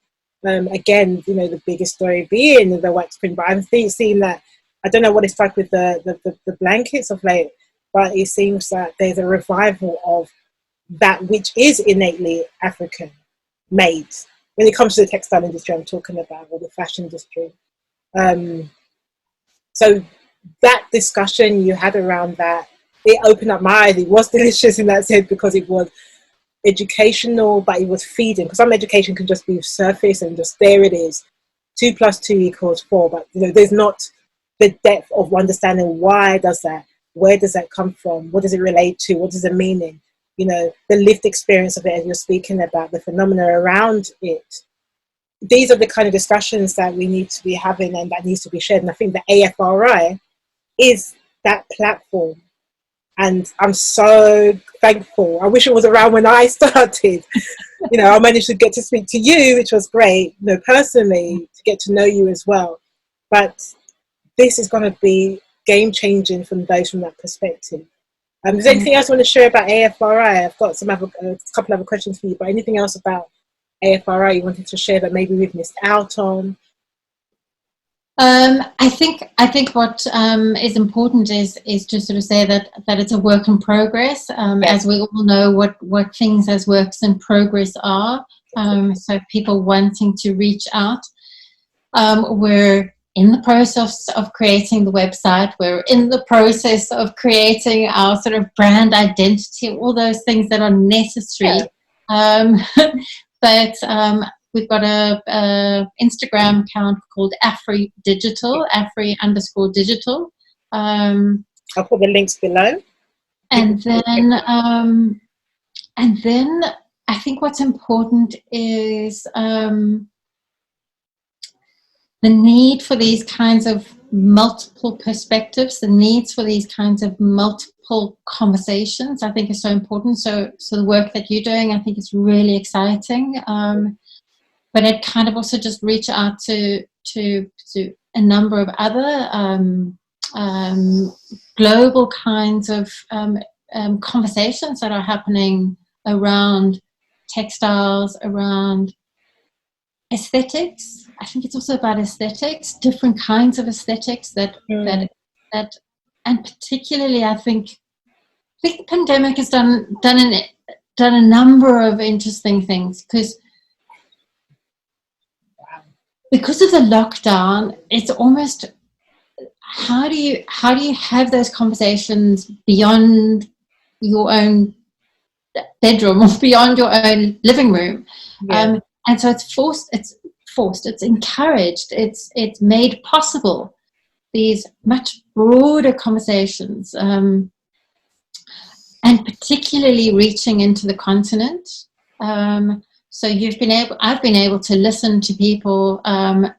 A: Again, the biggest story being the wax print, but I'm seeing that, I don't know what it's like with the blankets of late, but it seems that there's a revival of that which is innately African made when it comes to the textile industry I'm talking about, or the fashion industry. So that discussion you had around that, it opened up my eyes. It was delicious in that sense because it was educational, but it was feeding, because some education can just be surface and just there it is, 2 + 2 = 4, but there's not the depth of understanding why does that, where does that come from, what does it relate to, what is the meaning, the lived experience of it as you're speaking about, the phenomena around it. These are the kind of discussions that we need to be having and that needs to be shared. And I think the AFRI is that platform. And I'm so thankful. I wish it was around when I started. I managed to get to speak to you, which was great, personally, to get to know you as well. But this is going to be game-changing from that perspective. Is there anything else you want to share about AFRI? I've got a couple other questions for you, but anything else about AFRI you wanted to share that maybe we've missed out on?
B: I think what is important is to sort of say that it's a work in progress, as we all know what things as works in progress are. So people wanting to reach out. We're in the process of creating the website. We're in the process of creating our sort of brand identity, all those things that are necessary. Yeah. But we've got a Instagram account called AFRI Digital, AFRI_digital.
A: I'll put the links below.
B: And then I think what's important is the need for these kinds of multiple perspectives, the needs for these kinds of multiple conversations, I think is so important. So the work that you're doing, I think is really exciting. But it kind of also just reach out to a number of other global kinds of conversations that are happening around textiles, around aesthetics. I think it's also about aesthetics, different kinds of aesthetics that and particularly I think the pandemic has done a number of interesting things because of the lockdown. It's almost how do you have those conversations beyond your own bedroom or beyond your own living room? Yeah. And so it's forced, it's encouraged, it's made possible, these much broader conversations, and particularly reaching into the continent. So I've been able to listen to people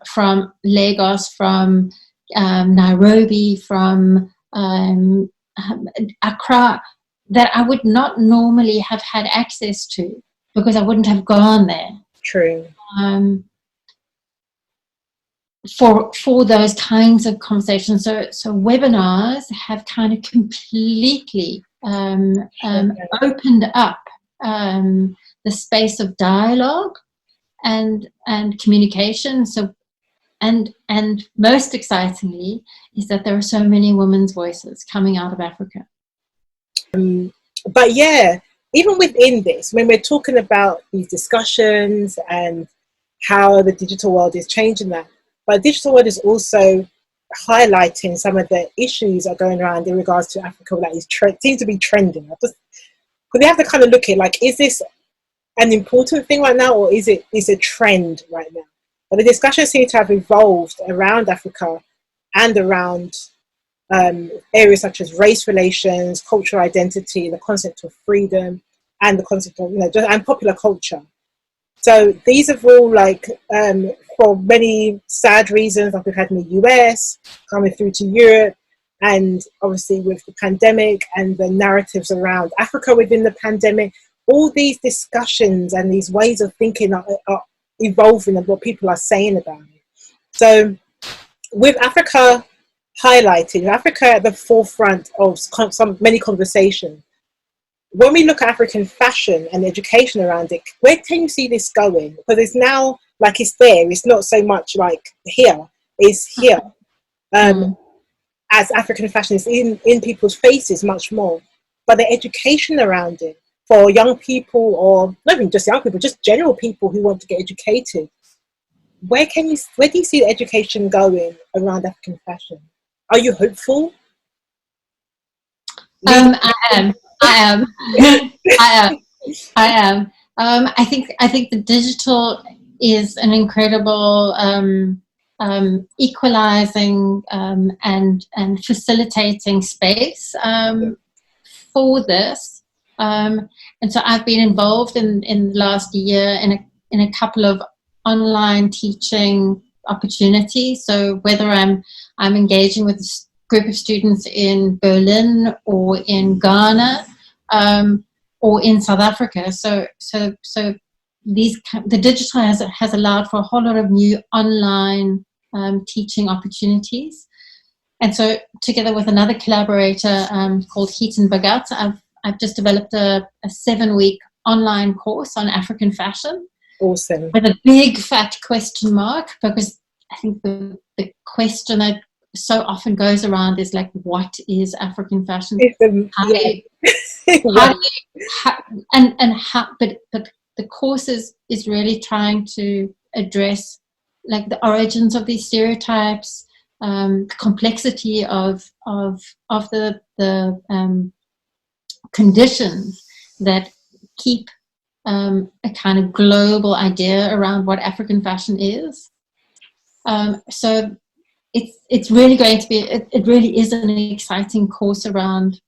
B: from Lagos, from Nairobi, from Accra that I would not normally have had access to because I wouldn't have gone there.
A: True.
B: For those kinds of conversations. So webinars have kind of completely opened up the space of dialogue and communication. So and most excitingly is that there are so many women's voices coming out of Africa.
A: But yeah, even within this, when we're talking about these discussions and how the digital world is changing that, but the digital world is also highlighting some of the issues that are going around in regards to Africa that is seems to be trending. Because we have to kind of look at, like, is this an important thing right now, or is it a trend right now? But the discussion seems to have evolved around Africa and around areas such as race relations, cultural identity, the concept of freedom, and the concept of, and popular culture. So these are all, like, for many sad reasons, like we've had in the US, coming through to Europe, and obviously with the pandemic and the narratives around Africa within the pandemic, all these discussions and these ways of thinking are evolving and what people are saying about it. So with Africa highlighted, Africa at the forefront of many conversations, when we look at African fashion and education around it, where can you see this going? Because it's now, like, it's there. It's not so much like here. It's here. As African fashion is in people's faces much more. But the education around it for young people, or not even just young people, just general people who want to get educated, where do you see the education going around African fashion? Are you hopeful?
B: I am. I think the digital is an incredible equalizing and facilitating space for this. And so I've been involved in the last year in a couple of online teaching opportunities. So whether I'm engaging with a group of students in Berlin or in Ghana or in South Africa, so the digital has allowed for a whole lot of new online teaching opportunities. And so together with another collaborator called Heeten Bhagat, I've just developed a 7-week online course on African fashion.
A: Awesome.
B: With a big fat question mark, because I think the question that so often goes around is, like, what is African fashion? But the course is really trying to address, like, the origins of these stereotypes, the complexity of the conditions that keep a kind of global idea around what African fashion is. So it's really going to be, it really is an exciting course around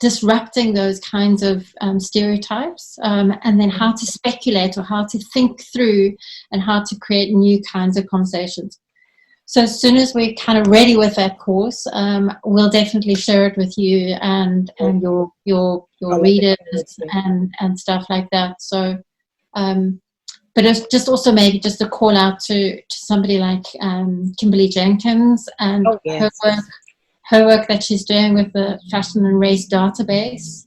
B: disrupting those kinds of stereotypes, and then how to speculate or how to think through and how to create new kinds of conversations. So as soon as we're kind of ready with that course, we'll definitely share it with you and your readers and stuff like that. So, but it's just also maybe just a call out to somebody like Kimberly Jenkins and her work that she's doing with the Fashion and Race database.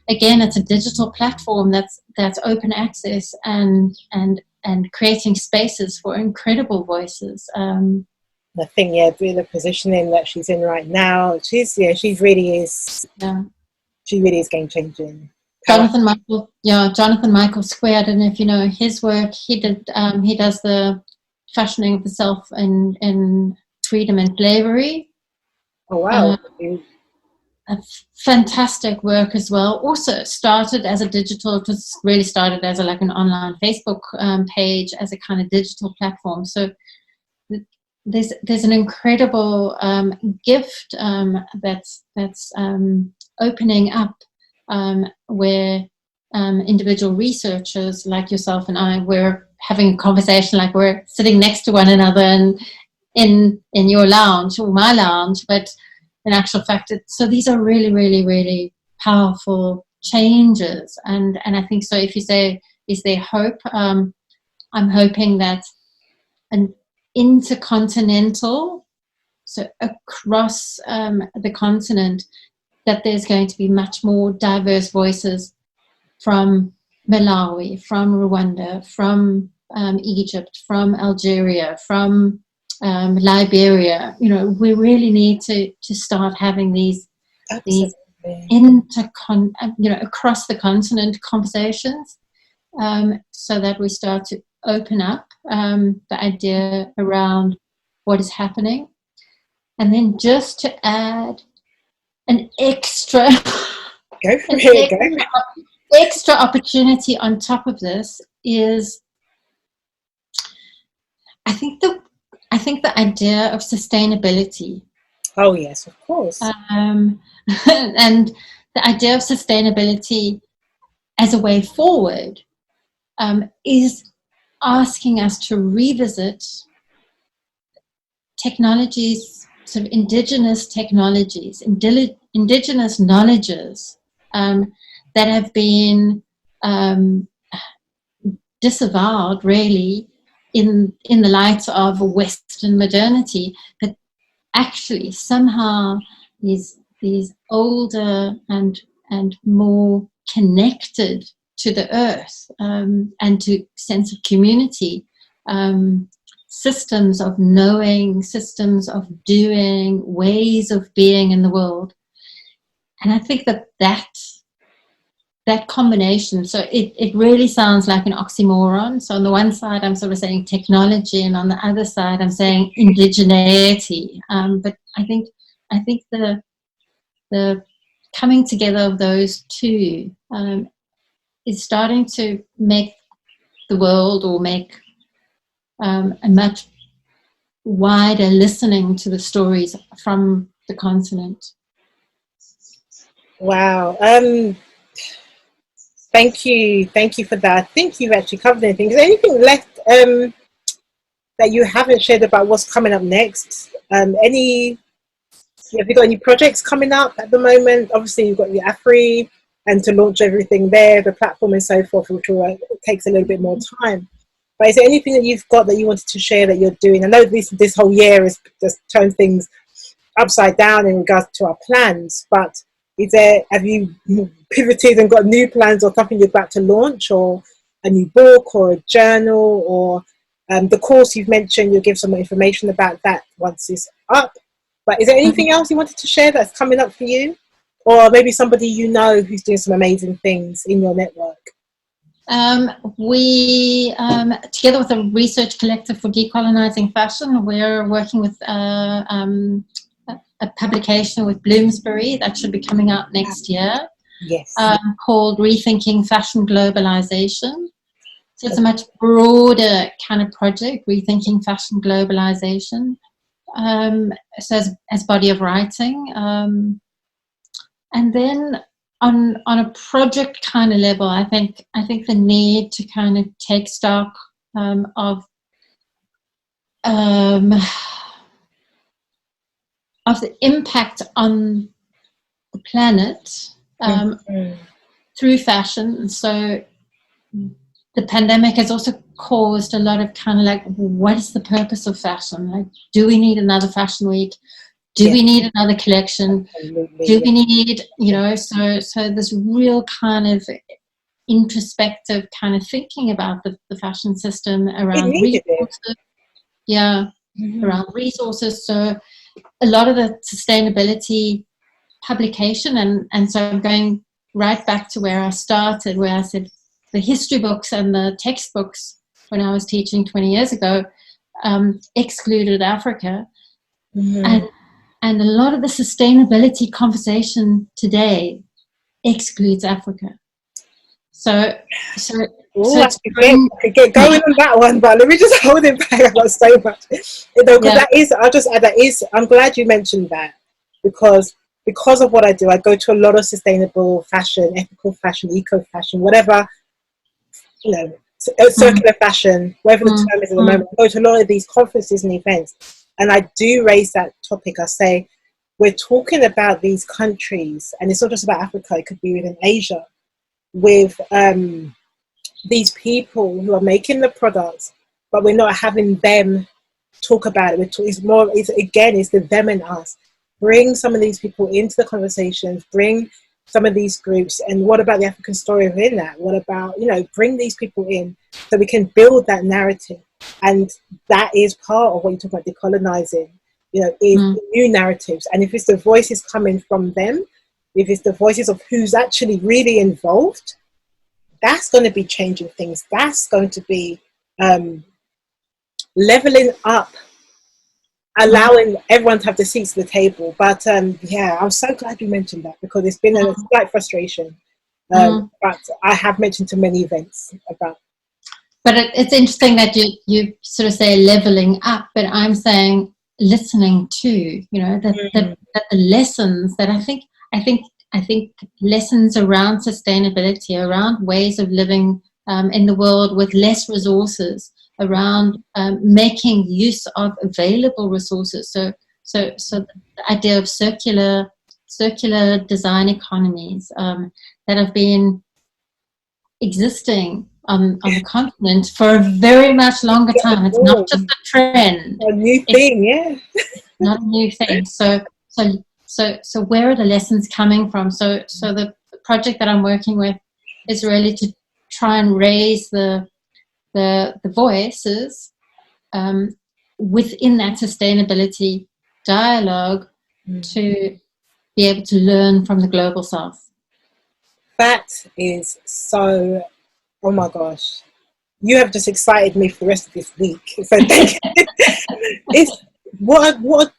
B: Again, it's a digital platform that's open access and creating spaces for incredible voices.
A: I think, the positioning that she's in right now, she really is game changing.
B: Jonathan Michael Square, I don't know if you know his work. He does the fashioning of the self in freedom and slavery.
A: Oh wow.
B: A fantastic work as well. Also started as a digital, just really started as like an online Facebook page, as a kind of digital platform. So there's an incredible gift that's opening up, where individual researchers like yourself and I, we're having a conversation, like we're sitting next to one another and in your lounge or my lounge, but in actual fact, so these are really, really, really powerful changes. And I think so. If you say, is there hope? I'm hoping that an intercontinental, so across the continent, that there's going to be much more diverse voices from Malawi, from Rwanda, from Egypt, from Algeria, from Liberia. You know, we really need to start having these across the continent conversations, so that we start to open up the idea around what is happening. And then just to add an extra extra opportunity on top of this is, I think the idea of sustainability.
A: Oh yes, of course.
B: And the idea of sustainability as a way forward is asking us to revisit technologies, sort of indigenous technologies, indigenous knowledges that have been disavowed, really, in the light of Western modernity, but actually somehow these older and more connected to the earth and to sense of community, systems of knowing, systems of doing, ways of being in the world. And I think that combination, so it really sounds like an oxymoron. So on the one side, I'm sort of saying technology, and on the other side, I'm saying indigeneity. But I think the coming together of those two is starting to make the world, or make a much wider listening to the stories from the continent.
A: Wow. Thank you for that. I think you've actually covered anything. Is there anything left that you haven't shared about what's coming up next? Have you got any projects coming up at the moment? Obviously, you've got the AFRI, and to launch everything there, the platform and so forth, which takes a little bit more time. But is there anything that you've got that you wanted to share that you're doing? I know this whole year has just turned things upside down in regards to our plans, but have you pivoted and got new plans, or something you're about to launch, or a new book, or a journal, or the course you've mentioned? You'll give some more information about that once it's up. But is there anything else you wanted to share that's coming up for you? Or maybe somebody you know who's doing some amazing things in your network?
B: We, together with a research collective for decolonizing fashion, we're working with a publication with Bloomsbury that should be coming out next year.
A: Yes.
B: Called Rethinking Fashion Globalization. So it's a much broader kind of project, Rethinking Fashion Globalization. So as body of writing. And then on a project kind of level, I think the need to kind of take stock of the impact on the planet through fashion. So the pandemic has also caused a lot of kind of like, what is the purpose of fashion? Like, do we need another fashion week? Do we need another collection?
A: Absolutely,
B: do we need, so this real kind of introspective kind of thinking about the fashion system around resources. Around resources. So a lot of the sustainability publication, and so I'm going right back to where I started, where I said the history books and the textbooks when I was teaching 20 years ago excluded Africa. And a lot of the sustainability conversation today excludes Africa. So
A: I could get going on that one, but let me just hold it back. I've got so much, because I'm glad you mentioned that, because of what I do, I go to a lot of sustainable fashion, ethical fashion, eco fashion, whatever, circular fashion, whatever the term is at the moment. I go to a lot of these conferences and events, And I do raise that topic. I say, we're talking about these countries, and it's not just about Africa, it could be within Asia, with these people who are making the products, but we're not having them talk about it. It's more, it's the them and us. Bring some of these people into the conversations, bring some of these groups, and what about the African story within that? What about, bring these people in so we can build that narrative. And that is part of what you talk about decolonizing, is new narratives. And if it's the voices coming from them, if it's the voices of who's actually really involved, that's going to be changing things. That's going to be leveling up, allowing everyone to have the seats at the table. But yeah, I'm so glad you mentioned that, because it's been a slight frustration. But I have mentioned to many events about.
B: But it's interesting that you sort of say leveling up, but I'm saying listening to, that the lessons that I think lessons around sustainability, around ways of living in the world with less resources, around making use of available resources. So the idea of circular design economies that have been existing on the continent for a very much longer time. It's not just a trend.
A: A new thing, yeah.
B: Not a new thing. So where are the lessons coming from? So the project that I'm working with is really to try and raise the voices within that sustainability dialogue to be able to learn from the global south.
A: That is so, oh my gosh, you have just excited me for the rest of this week. So thank you. It's what a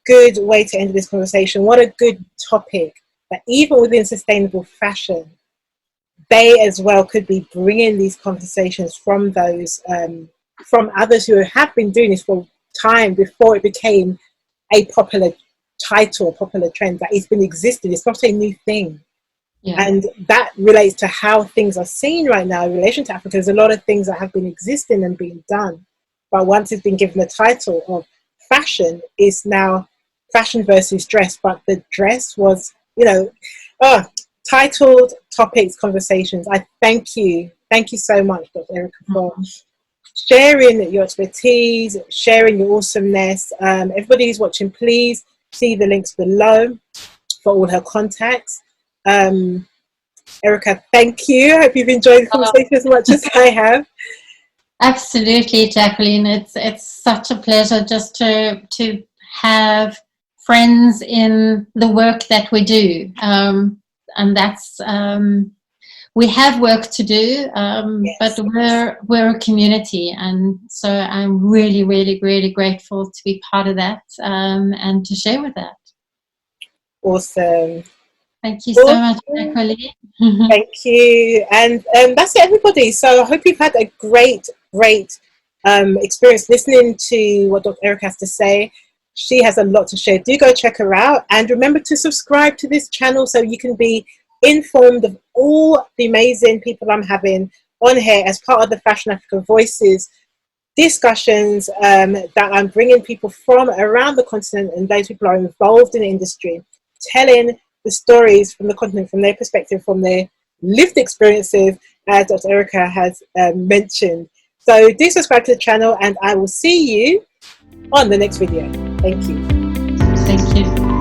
A: good way to end this conversation. What a good topic, that even within sustainable fashion, they as well could be bringing these conversations from those from others who have been doing this for time before it became a popular title, a popular trend. That it's been existing. It's not a new thing. Yeah. And that relates to how things are seen right now in relation to Africa. There's a lot of things that have been existing and being done, but once it's been given the title of fashion, is now fashion versus dress. But the dress was, titled topics, conversations. I thank you so much, Dr. Erica, for sharing your expertise, sharing your awesomeness. Everybody who's watching, please see the links below for all her contacts. Erica, thank you. I hope you've enjoyed the conversation as much as I have.
B: Absolutely, Jacqueline. It's such a pleasure just to have friends in the work that we do, and that's we have work to do, yes. But we're a community, and so I'm really, really, really grateful to be part of that and to share with that.
A: Awesome.
B: Thank you so much, Jacqueline.
A: Thank you. And that's it, everybody. So I hope you've had a great experience listening to what Dr. Erica has to say. She has a lot to share. Do go check her out. And remember to subscribe to this channel so you can be informed of all the amazing people I'm having on here as part of the Fashion Africa Voices discussions that I'm bringing people from around the continent, and those people are involved in the industry, telling the stories from the continent, from their perspective, from their lived experiences, as Dr. Erica has mentioned. So do subscribe to the channel, and I will see you on the next video. Thank you.
B: Thank you.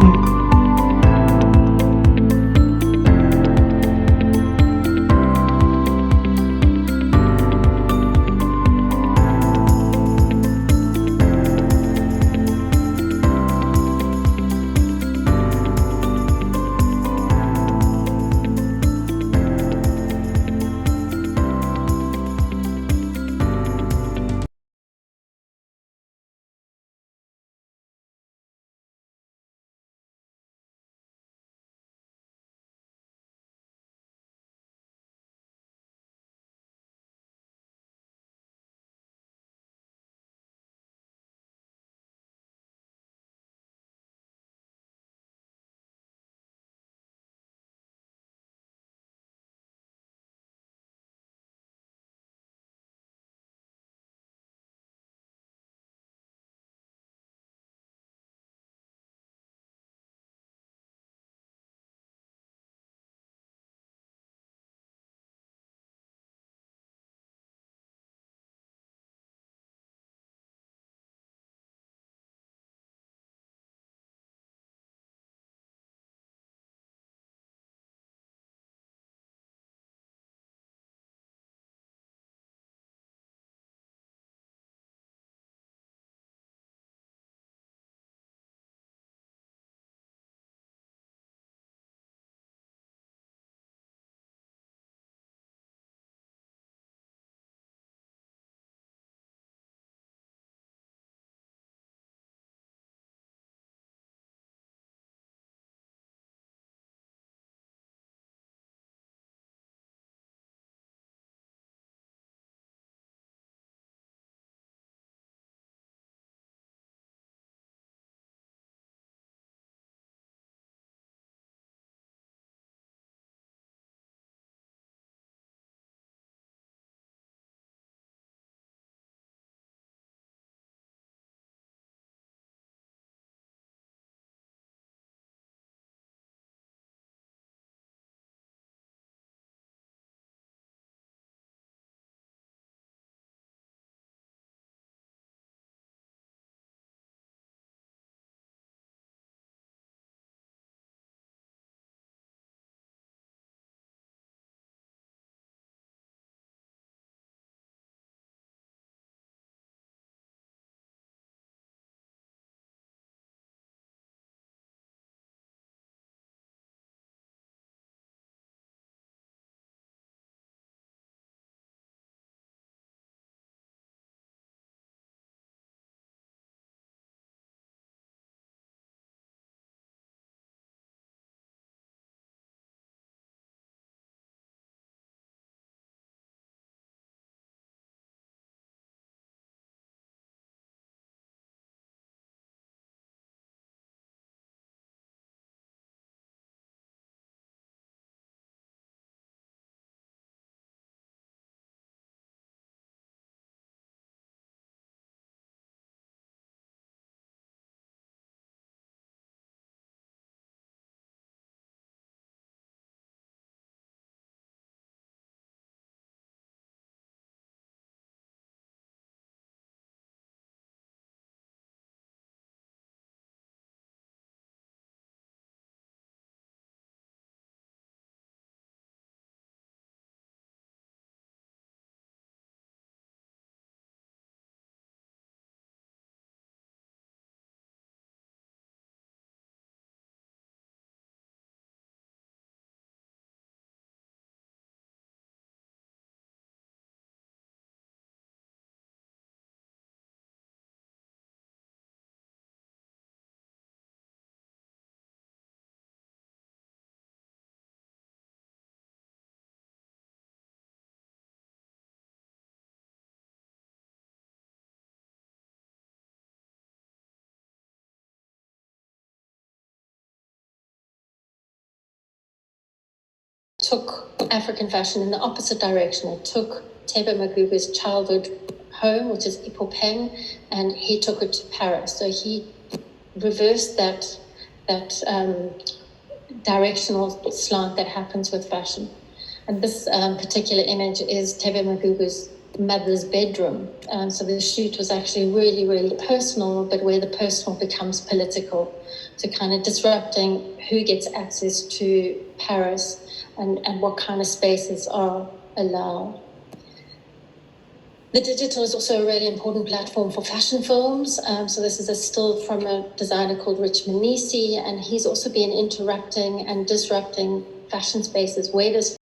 B: took African fashion in the opposite direction. It took Thebe Magubu's childhood home, which is Ipopeng, and he took it to Paris. So he reversed that directional slant that happens with fashion. And this particular image is Thebe Magubu's mother's bedroom. So the shoot was actually really, really personal, but where the personal becomes political. So kind of disrupting who gets access to Paris and what kind of spaces are allowed. The digital is also a really important platform for fashion films. So this is a still from a designer called Rich Manisi, and he's also been interrupting and disrupting fashion spaces. Where does